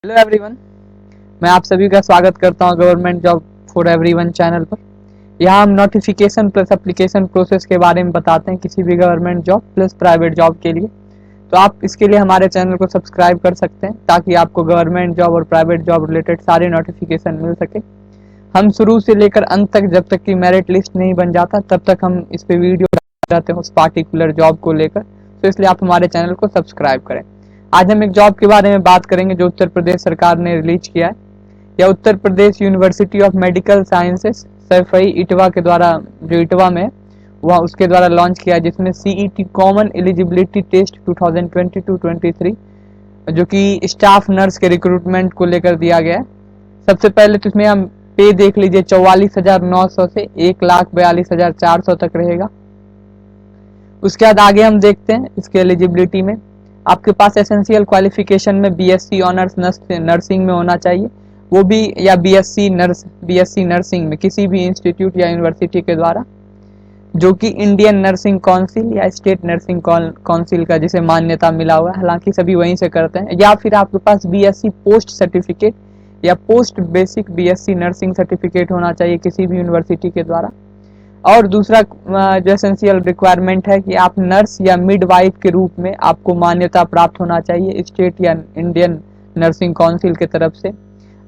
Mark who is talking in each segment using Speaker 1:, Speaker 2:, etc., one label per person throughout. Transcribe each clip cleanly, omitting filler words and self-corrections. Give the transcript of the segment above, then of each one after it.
Speaker 1: Hello everyone, मैं आप सभी का स्वागत करता हूं government job for everyone channel पर। यहाँ हम नोटिफिकेशन प्लस एप्लीकेशन प्रोसेस के बारे में बताते हैं किसी भी government job plus private job के लिए। तो आप इसके लिए हमारे चैनल को सब्सक्राइब कर सकते हैं ताकि आपको गवर्नमेंट जॉब और प्राइवेट जॉब रिलेटेड सारे नोटिफिकेशन मिल सके। हम शुरू से लेकर अंत तक, जब तक कि मेरिट लिस्ट नहीं बन जाता तब तक हम इस पे वीडियो डालते हैं उस पार्टिकुलर जॉब को लेकर। तो इसलिए आप हमारे चैनल को सब्सक्राइब करें। आज हम एक जॉब के बारे में बात करेंगे जो उत्तर प्रदेश सरकार ने रिलीज किया है। यह Uttar Pradesh university of medical sciences Saifai Etawah के द्वारा, जो इटवा में वह उसके द्वारा लॉन्च किया है, जिसमें सीईटी कॉमन एलिजिबिलिटी टेस्ट 2022-23 जो कि स्टाफ नर्स के रिक्रूटमेंट को लेकर दिया गया है। सबसे पहले तो इसमें हम पे देख लीजिए, 44,900 से 1,42,400 तक रहेगा। उसके बाद आगे हम देखते हैं इसके एलिजिबिलिटी में। आपके पास एसेंशियल क्वालिफिकेशन में बीएससी ऑनर्स नर्सिंग में होना चाहिए, वो भी, या बीएससी नर्सिंग में किसी भी इंस्टीट्यूट या यूनिवर्सिटी के द्वारा, जो कि इंडियन नर्सिंग काउंसिल या स्टेट नर्सिंग काउंसिल का जिसे मान्यता मिला हुआ है, हालांकि सभी वहीं से करते हैं। या फिर आपके पास बीएससी पोस्ट सर्टिफिकेट या post basic BSc nursing certificate होना चाहिए किसी भी यूनिवर्सिटी के द्वारा। और दूसरा जो एसेंशियल रिक्वायरमेंट है कि आप नर्स या मिडवाइफ के रूप में आपको मान्यता प्राप्त होना चाहिए स्टेट या इंडियन नर्सिंग काउंसिल की तरफ से।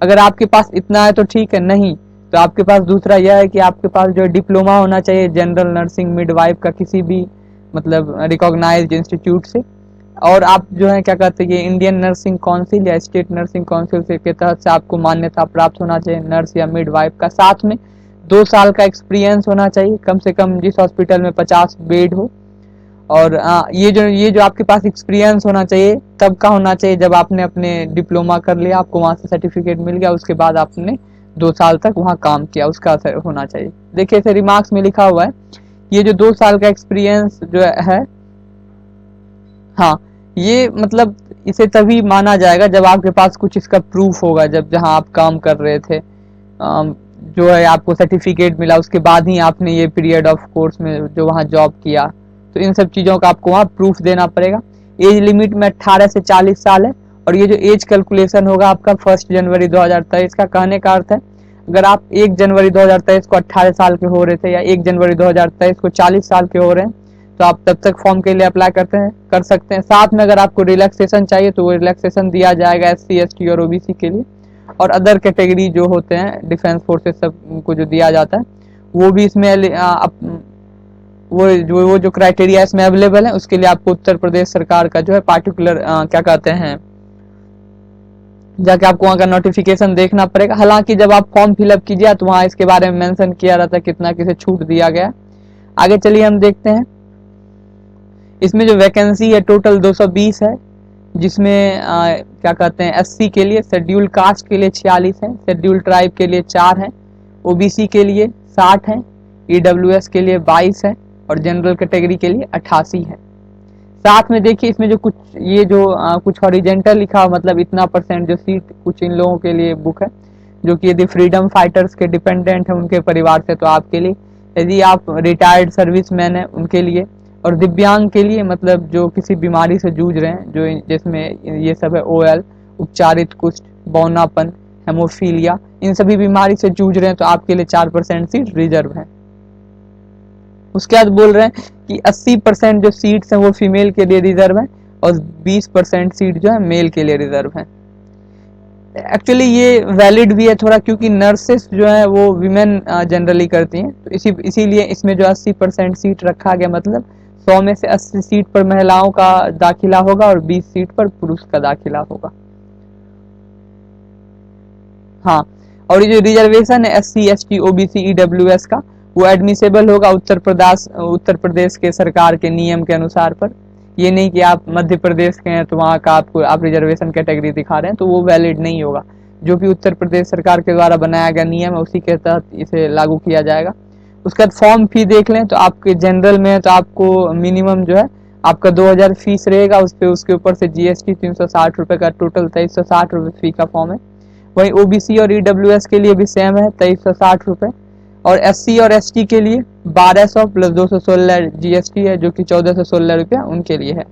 Speaker 1: अगर आपके पास इतना है तो ठीक है, नहीं तो आपके पास दूसरा यह है कि आपके पास जो डिप्लोमा होना चाहिए जनरल नर्सिंग मिडवाइफ का किसी भी मतलब रिकॉग्नाइज्ड इंस्टीट्यूट से। और आप जो है क्या कहते हैं, ये इंडियन नर्सिंग काउंसिल या स्टेट नर्सिंग काउंसिल से के तहत से आपको मान्यता प्राप्त होना चाहिए नर्स या मिडवाइफ का। साथ में 2 साल का एक्सपीरियंस होना चाहिए कम से कम जिस हॉस्पिटल में 50 बेड हो। और ये जो आपके पास एक्सपीरियंस होना चाहिए तब का होना चाहिए जब आपने अपने डिप्लोमा कर लिया, आपको वहां से सर्टिफिकेट मिल गया, उसके बाद आपने 2 साल तक वहां काम किया, उसका होना चाहिए। देखिए इसे रिमार्क्स में लिखा हुआ है, ये जो 2 साल का एक्सपीरियंस जो है, हाँ, ये मतलब इसे तभी माना जाएगा जब आपके पास कुछ इसका प्रूफ होगा, जब जहाँ आप काम कर रहे थे जो है आपको सर्टिफिकेट मिला, उसके बाद ही आपने ये पीरियड ऑफ कोर्स में जो वहाँ जॉब किया, तो इन सब चीज़ों का आपको वहाँ प्रूफ देना पड़ेगा। एज लिमिट में 18 से 40 साल है। और ये जो एज कैलकुलेशन होगा आपका 1 जनवरी 2023 का। कहने का अर्थ है, अगर आप 1 जनवरी 2023 को 18 साल के हो रहे थे या 1 जनवरी 2023 को 40 साल के हो रहे हैं, तो आप तब तक फॉर्म के लिए अप्लाई कर सकते हैं। साथ में अगर आपको रिलैक्सेशन चाहिए तो वो रिलैक्सेशन दिया जाएगा SC ST और OBC के लिए। और अदर कैटेगरी जो होते हैं डिफेंस फोर्सेस सब को जो दिया जाता है, वो भी इसमें वो जो क्राइटेरिया इसमें अवेलेबल है, उसके लिए आपको उत्तर प्रदेश सरकार का जो है पार्टिकुलर क्या कहते हैं, जाके आपको वहाँ का नोटिफिकेशन देखना पड़ेगा। हालांकि जब आप फॉर्म फिलअप कीजिए तो वहाँ इसके बारे में मेंशन किया रहता है कितना किसे छूट दिया गया। आगे चलिए हम देखते हैं, इसमें जो वैकेंसी है टोटल 220 है, जिसमें क्या कहते हैं SC के लिए, शेड्यूल्ड कास्ट के लिए 46 है, शेड्यूल्ड ट्राइब के लिए 4 है, OBC के लिए 60 है, EWS के लिए 22 है और जनरल कैटेगरी के लिए 88 है। साथ में देखिए इसमें जो कुछ ये जो कुछ हॉरिजेंटल लिखा हो, मतलब इतना परसेंट जो सीट कुछ इन लोगों के लिए बुक है जो कि यदि फ्रीडम फाइटर्स के डिपेंडेंट है उनके परिवार से तो आपके लिए, यदि आप रिटायर्ड सर्विसमैन है उनके लिए, और दिव्यांग के लिए, मतलब जो किसी बीमारी से जूझ रहे हैं, जो जिसमें ये सब है OL, उपचारित कुष्ठ, बौनापन, हेमोफीलिया, इन सभी बीमारी से जूझ रहे हैं तो आपके लिए 4% सीट रिजर्व है। उसके बाद बोल रहे हैं कि 80% जो सीट्स हैं वो फीमेल के लिए रिजर्व है और 20% सीट जो है मेल के लिए रिजर्व है। एक्चुअली ये वैलिड भी है थोड़ा, क्योंकि नर्सेस जो है वो विमेन जनरली करती हैं, तो इसीलिए इसमें जो 80% सीट रखा गया, मतलब 100 में से 80 सीट पर महिलाओं का दाखिला होगा और 20 सीट पर पुरुष का दाखिला होगा। हाँ, और ये जो रिजर्वेशन है SC ST OBC EWS का, वो एडमिसेबल होगा उत्तर प्रदेश के सरकार के नियम के अनुसार पर। ये नहीं कि आप मध्य प्रदेश के हैं तो वहाँ का आप रिजर्वेशन कैटेगरी दिखा रहे हैं तो वो वैलिड नहीं होगा। जो भी उत्तर प्रदेश सरकार के द्वारा बनाया गया नियम है उसी के तहत इसे लागू किया जाएगा। उसके बाद फॉर्म फी देख लें तो आपके जनरल में है तो आपको मिनिमम जो है आपका 2000 फीस रहेगा, उस पर उसके ऊपर से GST 360 रुपये का, टोटल 2360 रुपये फी का फॉर्म है। वहीं OBC और EWS के लिए भी सेम है 2360 रुपये, और SC और ST के लिए 1200 प्लस 216 GST है जो कि 1416 रुपया उनके लिए है।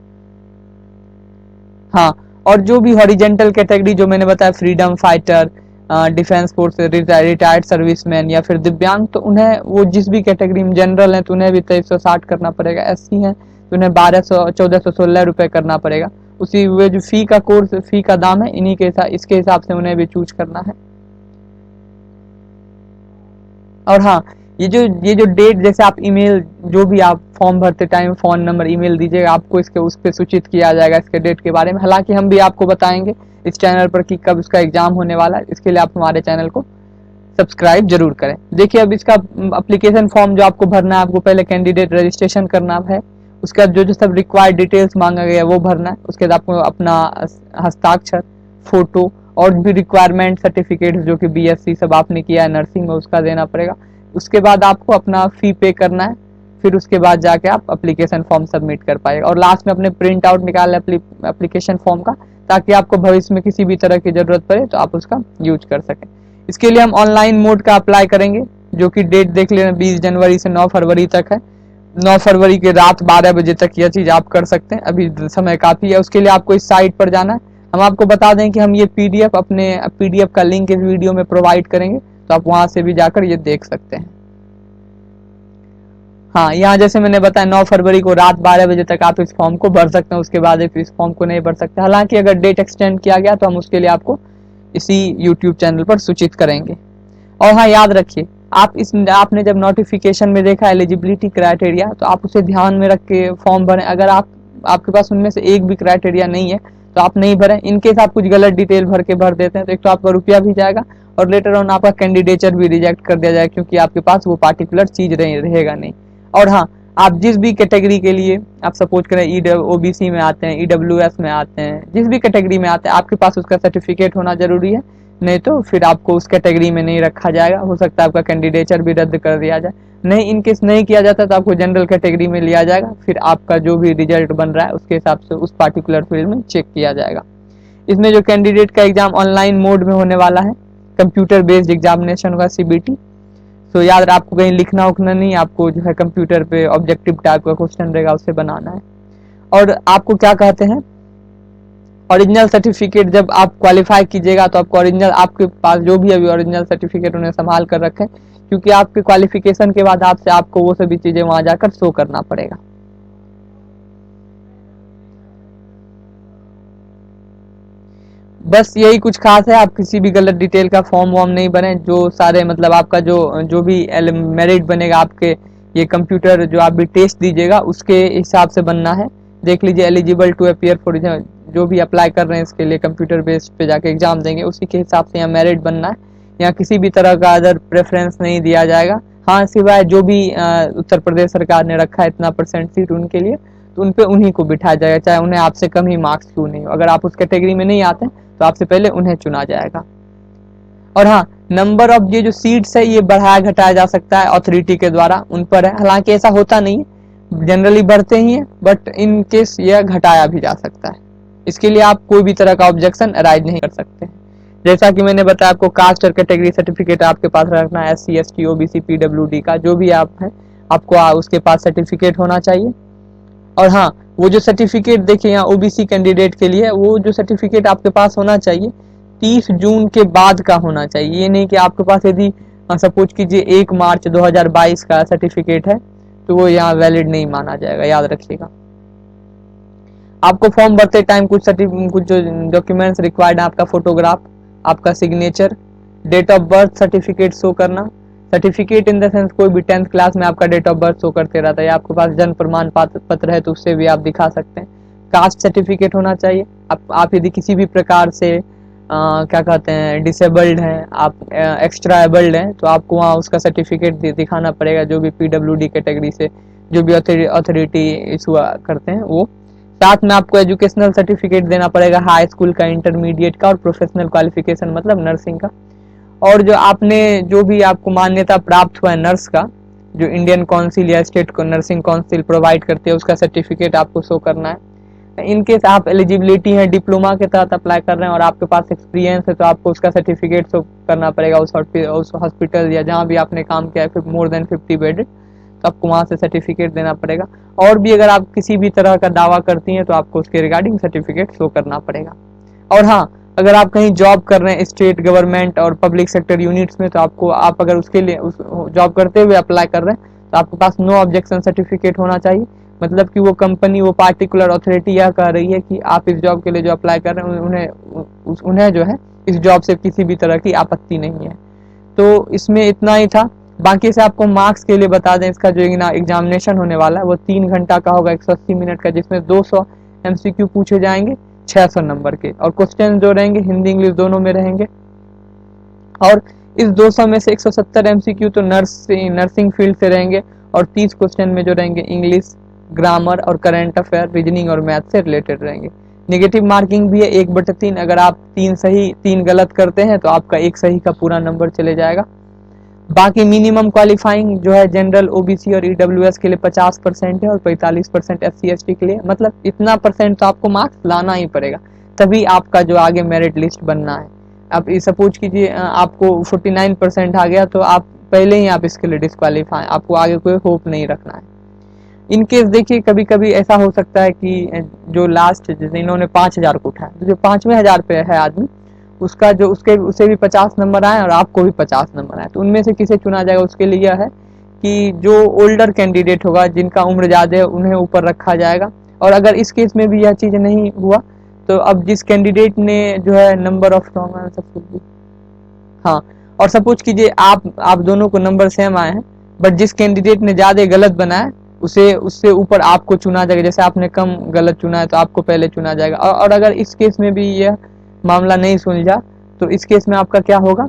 Speaker 1: हाँ, और जो भी हॉरिजेंटल कैटेगरी जो मैंने बताया, freedom fighter, defence force, retired serviceman या फिर दिव्यांग, तो उन्हें वो जिस भी कैटेगरी में जनरल है तो उन्हें भी 2360 करना पड़ेगा। एससी हैं तो उन्हें 1416 रुपये करना पड़ेगा। उसी वे जो फी का दाम है इन्हीं के इसके हिसाब से उन्हें भी चूज करना है। और हाँ, ये जो डेट, जैसे आप ईमेल जो भी आप फॉर्म भरते टाइम फोन नंबर ईमेल दीजिएगा, आपको इसके उस पर सूचित किया जाएगा इसके डेट के बारे में। हालांकि हम भी आपको बताएंगे इस चैनल पर कि कब इसका एग्जाम होने वाला है, इसके लिए आप हमारे चैनल को सब्सक्राइब जरूर करें। देखिए, अब इसका एप्लीकेशन फॉर्म जो आपको भरना है, आपको पहले कैंडिडेट रजिस्ट्रेशन करना है, उसके बाद जो जो सब रिक्वायर्ड डिटेल्स मांगा गया है वो भरना है। उसके बाद आपको अपना हस्ताक्षर, फोटो और भी रिक्वायरमेंट सर्टिफिकेट जो कि बीएससी सब आपने किया है नर्सिंग में उसका देना पड़ेगा। उसके बाद आपको अपना फी पे करना है, फिर उसके बाद जाके आप एप्लीकेशन फॉर्म सबमिट कर पाएगा। और लास्ट में अपने प्रिंट आउट निकाल एप्लीकेशन फॉर्म का, ताकि आपको भविष्य में किसी भी तरह की जरूरत पड़े तो आप उसका यूज कर सकें। इसके लिए हम ऑनलाइन मोड का अप्लाई करेंगे, जो कि डेट देख लेना 20 जनवरी से 9 फरवरी तक है। 9 फरवरी के रात 12 बजे तक यह चीज आप कर सकते हैं, अभी समय काफी है। उसके लिए आपको इस साइट पर जाना है। हम आपको बता दें कि हम ये पीडीएफ का लिंक इस वीडियो में प्रोवाइड करेंगे, तो आप वहां से भी जाकर ये देख सकते हैं। हाँ, यहाँ जैसे मैंने बताया 9 फरवरी को रात 12 बजे तक आप इस फॉर्म को भर सकते हैं, उसके बाद इस फॉर्म को नहीं भर सकते। हालांकि अगर डेट एक्सटेंड किया गया तो हम उसके लिए आपको इसी यूट्यूब चैनल पर सूचित करेंगे। और हाँ, याद रखिए, आपने जब नोटिफिकेशन में देखा एलिजिबिलिटी क्राइटेरिया, तो आप उसे ध्यान में रख के फॉर्म भरें। अगर आपके पास उनमें से एक भी क्राइटेरिया नहीं है तो आप नहीं भरें। इनकेस आप कुछ गलत डिटेल भर देते हैं तो एक तो आपका रुपया भी जाएगा और लेटर ऑन आपका कैंडिडेचर भी रिजेक्ट कर दिया जाएगा, क्योंकि आपके पास वो पार्टिकुलर चीज रहेगा नहीं। और हाँ, आप जिस भी कैटेगरी के लिए आप सपोज करें ओबीसी में आते हैं, ईडब्ल्यूएस में आते हैं, जिस भी कैटेगरी में आते हैं, आपके पास उसका सर्टिफिकेट होना जरूरी है, नहीं तो फिर आपको उस कैटेगरी में नहीं रखा जाएगा। हो सकता है आपका कैंडिडेचर भी रद्द कर दिया जाए। नहीं, इनकेस नहीं किया जाता तो आपको जनरल कैटेगरी में लिया जाएगा, फिर आपका जो भी रिजल्ट बन रहा है उसके हिसाब से उस पार्टिकुलर फील्ड में चेक किया जाएगा। इसमें जो कैंडिडेट का एग्जाम ऑनलाइन मोड में होने वाला है, कंप्यूटर बेस्ड एग्जामिनेशन होगा, सीबीटी। तो याद आपको कहीं लिखना उखना नहीं, आपको जो है कंप्यूटर पे ऑब्जेक्टिव टाइप का क्वेश्चन रहेगा उससे बनाना है। और आपको क्या कहते हैं, ओरिजिनल सर्टिफिकेट जब आप क्वालिफाई कीजिएगा तो आपको ओरिजिनल, आपके पास जो भी अभी ओरिजिनल सर्टिफिकेट उन्हें संभाल कर रखें, क्योंकि आपके क्वालिफिकेशन के बाद आपको वो सभी चीजें वहां जाकर शो करना पड़ेगा। बस यही कुछ खास है, आप किसी भी गलत डिटेल का फॉर्म वॉर्म नहीं बने। जो सारे मतलब आपका जो भी मेरिट बनेगा आपके, ये कंप्यूटर जो आप भी टेस्ट दीजिएगा उसके हिसाब से बनना है। देख लीजिए, एलिजिबल टू अपीयर फॉर, जो भी अप्लाई कर रहे हैं इसके लिए कंप्यूटर बेस्ड पे जाके एग्जाम देंगे, उसी के हिसाब से यहाँ मेरिट बनना है। यहाँ किसी भी तरह का अदर प्रेफरेंस नहीं दिया जाएगा। हाँ, सिवाय जो भी उत्तर प्रदेश सरकार ने रखा है इतना परसेंट सीट उनके लिए, तो उन पे उन्हीं को बिठाया जाएगा, चाहे उन्हें आपसे कम ही मार्क्स क्यों नहीं हो। अगर आप उस कैटेगरी में नहीं आते तो आपसे पहले उन्हें चुना जाएगा। और हाँ, नंबर ऑफ ये जो सीट्स है ये बढ़ाया घटाया जा सकता है अथॉरिटी के द्वारा, उन पर है। हालांकि ऐसा होता नहीं है, जनरली बढ़ते ही है, बट इन केस यह घटाया भी जा सकता है। इसके लिए आप कोई भी तरह का ऑब्जेक्शन राइज नहीं कर सकते। जैसा कि मैंने बताया, आपको कास्ट और कैटेगरी सर्टिफिकेट आपके पास रखना है, एससी एसटी ओबीसी पीडब्ल्यूडी का जो भी आप है, आपको उसके पास सर्टिफिकेट होना चाहिए। और हाँ, वो जो सर्टिफिकेट देखिए यहाँ ओबीसी कैंडिडेट के लिए, वो जो सर्टिफिकेट आपके पास होना चाहिए 30 जून के बाद का होना चाहिए। ये नहीं कि आपके पास यदि सपोज कीजिए 1 मार्च 2022 का सर्टिफिकेट है तो वो यहाँ वैलिड नहीं माना जाएगा, याद रखिएगा। आपको फॉर्म भरते टाइम कुछ जो डॉक्यूमेंट्स रिक्वायर्ड है, आपका फोटोग्राफ, आपका signature, date of birth certificate show करना। सर्टिफिकेट इन द सेंस कोई भी 10th क्लास में आपका डेट ऑफ बर्थ शो करते रहता है, या आपके पास जन्म प्रमाण पत्र है तो उससे भी आप दिखा सकते हैं। कास्ट सर्टिफिकेट होना चाहिए। आप यदि किसी भी प्रकार से क्या कहते हैं डिसेबल्ड हैं, आप एक्स्ट्रा एबल्ड हैं, तो आपको वहाँ उसका सर्टिफिकेट दिखाना पड़ेगा, जो भी पीडब्ल्यूडी कैटेगरी से जो भी अथॉरिटी इशू करते हैं वो। साथ में आपको एजुकेशनल सर्टिफिकेट देना पड़ेगा, हाई स्कूल का, इंटरमीडिएट का और प्रोफेशनल क्वालिफिकेशन मतलब नर्सिंग का। और जो आपने जो भी आपको मान्यता प्राप्त हुआ है नर्स का, जो इंडियन काउंसिल या स्टेट को नर्सिंग काउंसिल प्रोवाइड करती है, उसका सर्टिफिकेट आपको शो करना है। इनकेस आप एलिजिबिलिटी है डिप्लोमा के तहत अप्लाई कर रहे हैं और आपके पास एक्सपीरियंस है, तो आपको उसका सर्टिफिकेट शो करना पड़ेगा उस हॉस्पिटल या जहाँ भी आपने काम किया है, फिर मोर देन 50 बेडेड, तो आपको वहाँ से सर्टिफिकेट देना पड़ेगा। और भी अगर आप किसी भी तरह का दावा करती हैं तो आपको उसके रिगार्डिंग सर्टिफिकेट शो करना पड़ेगा। और हाँ, अगर आप कहीं जॉब कर रहे हैं स्टेट गवर्नमेंट और पब्लिक सेक्टर यूनिट्स में, तो आपको, आप अगर उसके लिए उस जॉब करते हुए अप्लाई कर रहे हैं, तो आपके पास नो ऑब्जेक्शन सर्टिफिकेट होना चाहिए। मतलब कि वो कंपनी, वो पार्टिकुलर अथॉरिटी यह कह रही है कि आप इस जॉब के लिए जो अप्लाई कर रहे हैं, उन्हें जो है इस जॉब से किसी भी तरह की आपत्ति नहीं है। तो इसमें इतना ही था। बाकी से आपको मार्क्स के लिए बता दें, इसका जो एग्जामिनेशन होने वाला है वो 3 घंटा का होगा, 180 मिनट का, जिसमें 200 MCQ पूछे जाएंगे 600 नंबर के, और क्वेश्चन जो रहेंगे हिंदी इंग्लिश दोनों में रहेंगे। और इस 200 में से 170 MCQ तो नर्सिंग फील्ड से रहेंगे, और 30 क्वेश्चन में जो रहेंगे इंग्लिश, ग्रामर और करंट अफेयर, रीजनिंग और मैथ से रिलेटेड रहेंगे। नेगेटिव मार्किंग भी है 1/3। अगर आप 3 सही 3 गलत करते हैं तो आपका 1 सही का पूरा नंबर चले जाएगा। बाकी मिनिमम क्वालिफाइंग जो है जनरल, ओबीसी और ईडब्ल्यूएस के लिए 50% है, और 45% SC ST के लिए। मतलब इतना परसेंट तो आपको मार्क्स लाना ही पड़ेगा, तभी आपका जो आगे मेरिट लिस्ट बनना है। अब सपोज कीजिए आपको 49% आ गया, तो आप पहले ही आप इसके लिए डिस्क्वालीफाई, आपको आगे कोई होप नहीं रखना है। इन केस देखिए, कभी कभी ऐसा हो सकता है कि जो लास्ट, जैसे इन्होंने 5,000 को उठाया, तो जो 5वें 1000 पे है आदमी, उसका जो उसके उसे भी 50 नंबर आए और आपको भी 50 नंबर आए, तो उनमें से किसे चुना जाएगा, उसके लिए यह है कि जो ओल्डर कैंडिडेट होगा, जिनका उम्र ज़्यादा है, उन्हें ऊपर रखा जाएगा। और अगर इस केस में भी यह चीज़ नहीं हुआ, तो अब जिस कैंडिडेट ने जो है नंबर ऑफ रॉन्ग आंसर, हाँ, और सपोज कीजिए आप दोनों को नंबर सेम आए हैं, बट जिस कैंडिडेट ने ज़्यादा गलत बनाया, उसे उससे ऊपर आपको चुना जाएगा। जैसे आपने कम गलत चुना है तो आपको पहले चुना जाएगा। और अगर इस केस में भी यह मामला नहीं सुलझा, तो इस केस में आपका क्या होगा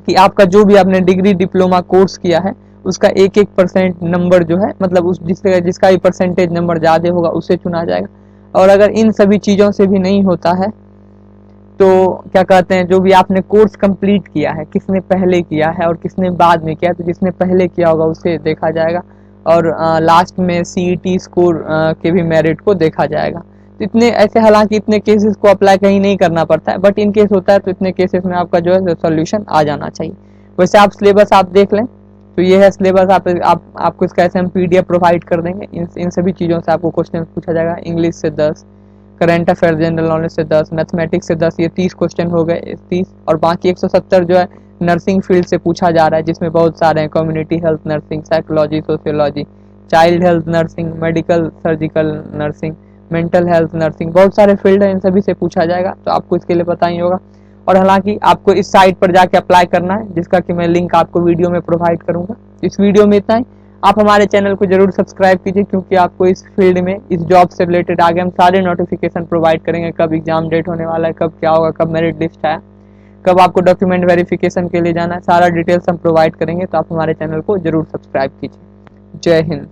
Speaker 1: कि आपका जो भी आपने डिग्री डिप्लोमा कोर्स किया है, उसका 1-1% नंबर जो है, मतलब उस जिसका भी परसेंटेज नंबर ज़्यादा होगा उसे चुना जाएगा। और अगर इन सभी चीज़ों से भी नहीं होता है, तो क्या कहते हैं, जो भी आपने कोर्स कंप्लीट किया है, किसने पहले किया है और किसने बाद में किया, तो जिसने पहले किया होगा उसे देखा जाएगा। और लास्ट में CET स्कोर के भी मेरिट को देखा जाएगा। तो इतने ऐसे, हालांकि इतने केसेस को अप्लाई कहीं नहीं करना पड़ता है, बट इन केस होता है, तो इतने केसेस में आपका जो है सोल्यूशन आ जाना चाहिए। वैसे आप सिलेबस आप देख लें, तो ये है सिलेबस। आपको इसका ऐसे हम PDF प्रोवाइड कर देंगे। इन सभी चीज़ों से आपको क्वेश्चन पूछा जाएगा। इंग्लिश से 10, करंट अफेयर जनरल नॉलेज से 10, मैथमेटिक्स से 10, ये 30 क्वेश्चन हो गए, 30। और बाकी 170 जो है नर्सिंग फील्ड से पूछा जा रहा है, जिसमें बहुत सारे हैं, community health nursing, psychology, sociology, child health nursing, medical surgical nursing, mental health nursing, बहुत सारे फील्ड है, इन सभी से पूछा जाएगा, तो आपको इसके लिए पता ही होगा। और हालांकि आपको इस साइट पर जाके अप्लाई करना है, जिसका कि मैं लिंक आपको वीडियो में प्रोवाइड करूंगा। इस वीडियो में इतना ही। आप हमारे चैनल को जरूर सब्सक्राइब कीजिए, क्योंकि आपको इस फील्ड में, इस जॉब से रिलेटेड आगे हम सारे नोटिफिकेशन प्रोवाइड करेंगे, कब एग्जाम डेट होने वाला है, कब क्या होगा, कब मेरिट लिस्ट है, कब आपको डॉक्यूमेंट वेरिफिकेशन के लिए जाना है, सारा डिटेल्स हम प्रोवाइड करेंगे। तो आप हमारे चैनल को जरूर सब्सक्राइब कीजिए। जय हिंद।